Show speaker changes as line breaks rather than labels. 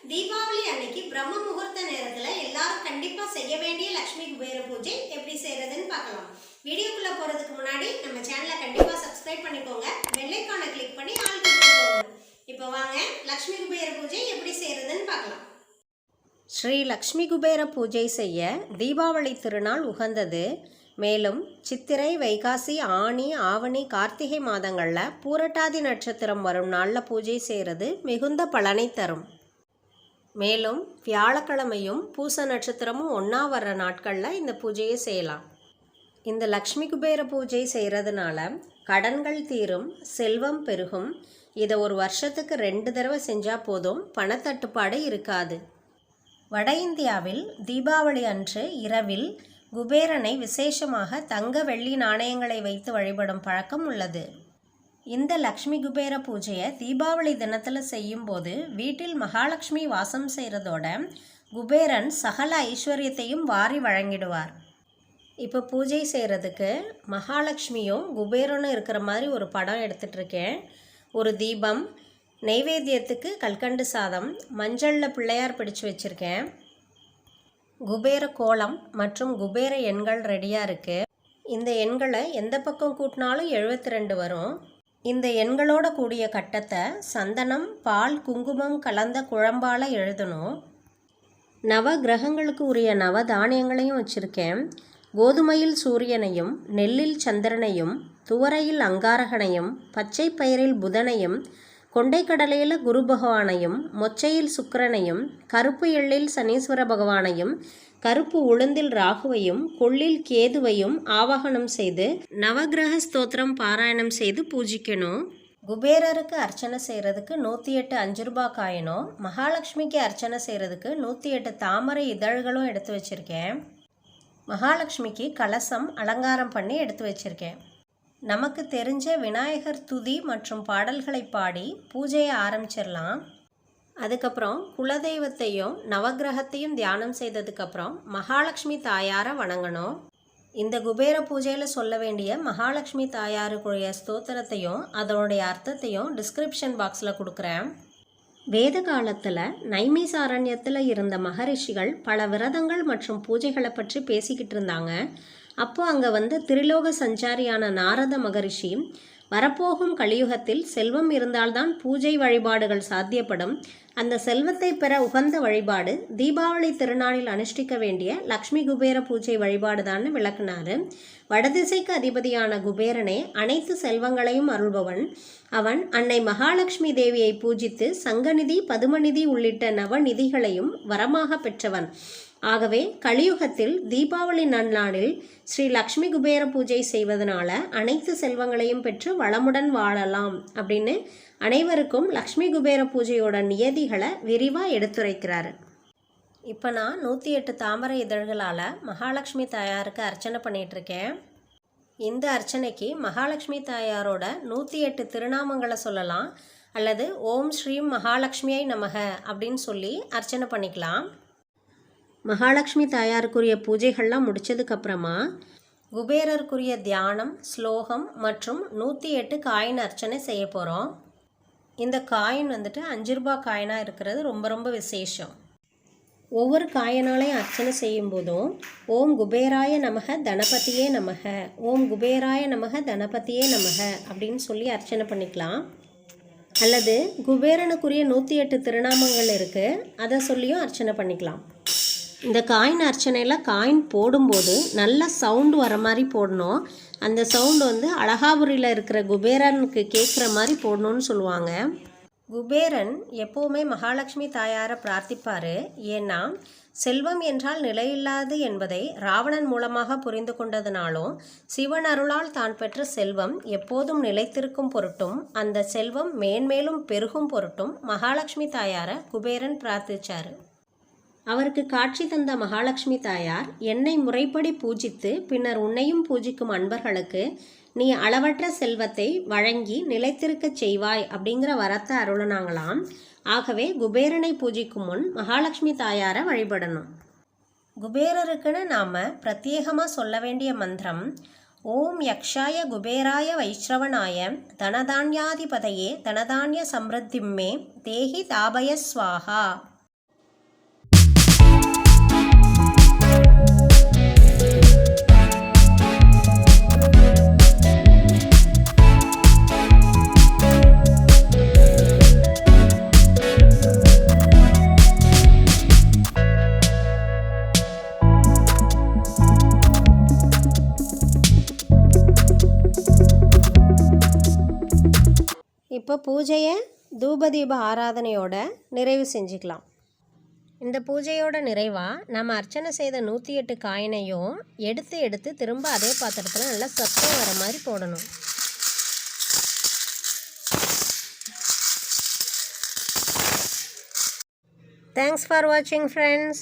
தீபாவளி அன்னைக்கு பிரம்ம முகூர்த்த நேரத்துல எல்லாரும் கண்டிப்பா செய்ய வேண்டிய லட்சுமி குபேர பூஜை எப்படி செய்யறதுன்னு பார்க்கலாம். வீடியோக்குள்ள போறதுக்கு முன்னாடி நம்ம சேனலை கண்டிப்பா சப்ஸ்கிரைப் பண்ணிக்கோங்க, பெல் ஐகானை கிளிக் பண்ணி ஆல் கொடுத்துக்கோங்க. இப்போ வாங்க லட்சுமி குபேர பூஜை எப்படி செய்யறதுன்னு பார்க்கலாம்.
ஸ்ரீ லக்ஷ்மி குபேர பூஜை செய்ய தீபாவளி திருநாள் உகந்தது. மேலும் சித்திரை, வைகாசி, ஆனி, ஆவணி, கார்த்திகை மாதங்களில் பூரட்டாதி நட்சத்திரம் வரும் நாளில் பூஜை செய்கிறது மிகுந்த பலனை தரும். மேலும் வியாழக்கிழமையும் பூச நட்சத்திரமும் ஒன்றா வர்ற நாட்களில் இந்த பூஜையை செய்யலாம். இந்த லக்ஷ்மி குபேர பூஜை செய்கிறதுனால கடன்கள் தீரும், செல்வம் பெருகும். இதை ஒரு வருஷத்துக்கு 2 தடவை செஞ்சால் போதும், பணத்தட்டுப்பாடு இருக்காது. வட இந்தியாவில் தீபாவளி அன்று இரவில் குபேரனை விசேஷமாக தங்க வெள்ளி நாணயங்களை வைத்து வழிபடும் பழக்கம் உள்ளது. இந்த லக்ஷ்மி குபேர பூஜையை தீபாவளி தினத்தில் செய்யும்போது வீட்டில் மகாலட்சுமி வாசம் செய்கிறதோட குபேரன் சகல ஐஸ்வர்யத்தையும் வாரி வழங்கிடுவார். இப்போ பூஜை செய்கிறதுக்கு மகாலட்சுமியும் குபேரனும் இருக்கிற மாதிரி ஒரு படம் எடுத்துகிட்ருக்கேன். ஒரு தீபம், நெய்வேத்தியத்துக்கு கல்கண்டு சாதம், மஞ்சளில் பிள்ளையார் பிடிச்சு வச்சுருக்கேன். குபேர கோலம் மற்றும் குபேர எண்கள் ரெடியாக இருக்குது. இந்த எண்களை எந்த பக்கம் கூட்டினாலும் 72 வரும். இந்த எண்களோட கூடிய கட்டத்தை சந்தனம், பால், குங்குமம் கலந்த குழம்பால் எழுதணும். நவ கிரகங்களுக்கு உரிய நவ தானியங்களையும் வச்சுருக்கேன். கோதுமையில் சூரியனையும், நெல்லில் சந்திரனையும், துவரையில் அங்காரகனையும், பச்சை பயிரில் புதனையும், கொண்டைக்கடலையில் குரு பகவானையும், மொச்சையில் சுக்கிரனையும், கருப்பு எள்ளில் சனீஸ்வர பகவானையும், கருப்பு உளுந்தில் ராகுவையும், கொள்ளில் கேதுவையும் ஆவாகனம் செய்து நவகிரக ஸ்தோத்திரம் பாராயணம் செய்து பூஜிக்கணும். குபேரருக்கு அர்ச்சனை செய்கிறதுக்கு 108 5 ரூபாய் காயினும், மகாலட்சுமிக்கு அர்ச்சனை செய்கிறதுக்கு 108 தாமரை இதழ்களும் எடுத்து வச்சுருக்கேன். மகாலட்சுமிக்கு கலசம் அலங்காரம் பண்ணி எடுத்து வச்சுருக்கேன். நமக்கு தெரிஞ்ச விநாயகர் துதி மற்றும் பாடல்களை பாடி பூஜையை ஆரம்பிச்சிடலாம். அதுக்கப்புறம் குலதெய்வத்தையும் நவகிரகத்தையும் தியானம் செய்ததுக்கப்புறம் மகாலட்சுமி தாயாரை வணங்கணும். இந்த குபேர பூஜையில் சொல்ல வேண்டிய மகாலட்சுமி தாயாருக்குரிய ஸ்தோத்திரத்தையும் அதனுடைய அர்த்தத்தையும் டிஸ்கிரிப்ஷன் பாக்ஸில் கொடுக்குறேன். வேத காலத்தில் நைமிசாரண்யத்தில் இருந்த மகரிஷிகள் பல விரதங்கள் மற்றும் பூஜைகளை பற்றி பேசிக்கிட்டு இருந்தாங்க. அப்போ அங்கே வந்து திரிலோக சஞ்சாரியான நாரத மகரிஷி, வரப்போகும் கலியுகத்தில் செல்வம் இருந்தால்தான் பூஜை வழிபாடுகள் சாத்தியப்படும், அந்த செல்வத்தை பெற உகந்த வழிபாடு தீபாவளி திருநாளில் அனுஷ்டிக்க வேண்டிய லக்ஷ்மி குபேர பூஜை வழிபாடுதான்னு விளக்குனார். வடதிசைக்கு அதிபதியான குபேரனே அனைத்து செல்வங்களையும் அருள்பவன். அவன் அன்னை மகாலட்சுமி தேவியை பூஜித்து சங்கநிதி, பதுமநிதி உள்ளிட்ட நவநிதிகளையும் வரமாக பெற்றவன். ஆகவே கலியுகத்தில் தீபாவளி நன்னாளில் ஸ்ரீ லக்ஷ்மி குபேர பூஜை செய்வதனால அனைத்து செல்வங்களையும் பெற்று வளமுடன் வாழலாம் அப்படின்னு அனைவருக்கும் லக்ஷ்மி குபேர பூஜையோட நியதிகளை விரிவாக எடுத்துரைக்கிறாரு. இப்போ நான் 108 தாமரை இதழ்களால் மகாலட்சுமி தாயாருக்கு அர்ச்சனை பண்ணிகிட்ருக்கேன். இந்த அர்ச்சனைக்கு மகாலட்சுமி தாயாரோட 108 திருநாமங்களை சொல்லலாம், அல்லது ஓம் ஸ்ரீம் மகாலட்சுமியை நமக அப்படின்னு சொல்லி அர்ச்சனை பண்ணிக்கலாம். மகாலட்சுமி தாயாருக்குரிய பூஜைகள்லாம் முடித்ததுக்கப்புறமா குபேரருக்குரிய தியானம், ஸ்லோகம் மற்றும் 108 காயின் அர்ச்சனை செய்ய போகிறோம். இந்த காயின் வந்துட்டு 5 ரூபாய் காயினாக இருக்கிறது ரொம்ப ரொம்ப விசேஷம். ஒவ்வொரு காயினாலையும் அர்ச்சனை செய்யும்போதும் ஓம் குபேராய நமக தனபதியே நமக, ஓம் குபேராய நமக தனபதியே நமக அப்படின்னு சொல்லி அர்ச்சனை பண்ணிக்கலாம். அல்லது குபேரனுக்குரிய 108 திருநாமங்கள் இருக்குது, அதை சொல்லியும் அர்ச்சனை பண்ணிக்கலாம். இந்த காயின் அர்ச்சனையில் காயின் போடும்போது நல்ல சவுண்டு வர மாதிரி போடணும். அந்த சவுண்டு வந்து அழகாபுரியில் இருக்கிற குபேரனுக்கு கேட்குற மாதிரி போடணும்னு சொல்லுவாங்க. குபேரன் எப்போவுமே மகாலட்சுமி தாயாரை பிரார்த்திப்பார். ஏன்னா செல்வம் என்றால் நிலையில்லாது என்பதை ராவணன் மூலமாக புரிந்து கொண்டதுனாலும் சிவன் அருளால் தான் பெற்ற செல்வம் எப்போதும் நிலைத்திருக்கும் பொருட்டும் அந்த செல்வம் மேன்மேலும் பெருகும் பொருட்டும் மகாலட்சுமி தாயாரை குபேரன் பிரார்த்திச்சார். அவருக்கு காட்சி தந்த மகாலட்சுமி தாயார், என்னை முறைப்படி பூஜித்து பின்னர் உன்னையும் பூஜிக்கும் அன்பர்களுக்கு நீ அளவற்ற செல்வத்தை வழங்கி நிலைத்திருக்கச் செய்வாய் அப்படிங்கிற வரத்தை அருளினாங்களாம். ஆகவே குபேரனை பூஜிக்கும் முன் மகாலட்சுமி தாயாரை வழிபடணும். குபேரருக்குன்னு நாம் பிரத்யேகமாக சொல்ல வேண்டிய மந்திரம் ஓம் யக்ஷாய குபேராய வைஸ்ரவனாய தனதான்யாதிபதையே தனதான்ய சம்ருத்திம்மே தேஹி தாபய ஸ்வாஹா. இப்போ பூஜையை தூபதீப ஆராதனையோட நிறைவு செஞ்சுக்கலாம். இந்த பூஜையோட நிறைவாக நம்ம அர்ச்சனை செய்த 108 காயினையும் எடுத்து திரும்ப அதே பாத்திரத்தில் நல்லா சத்தம் வர மாதிரி போடணும். Thanks for watching, friends.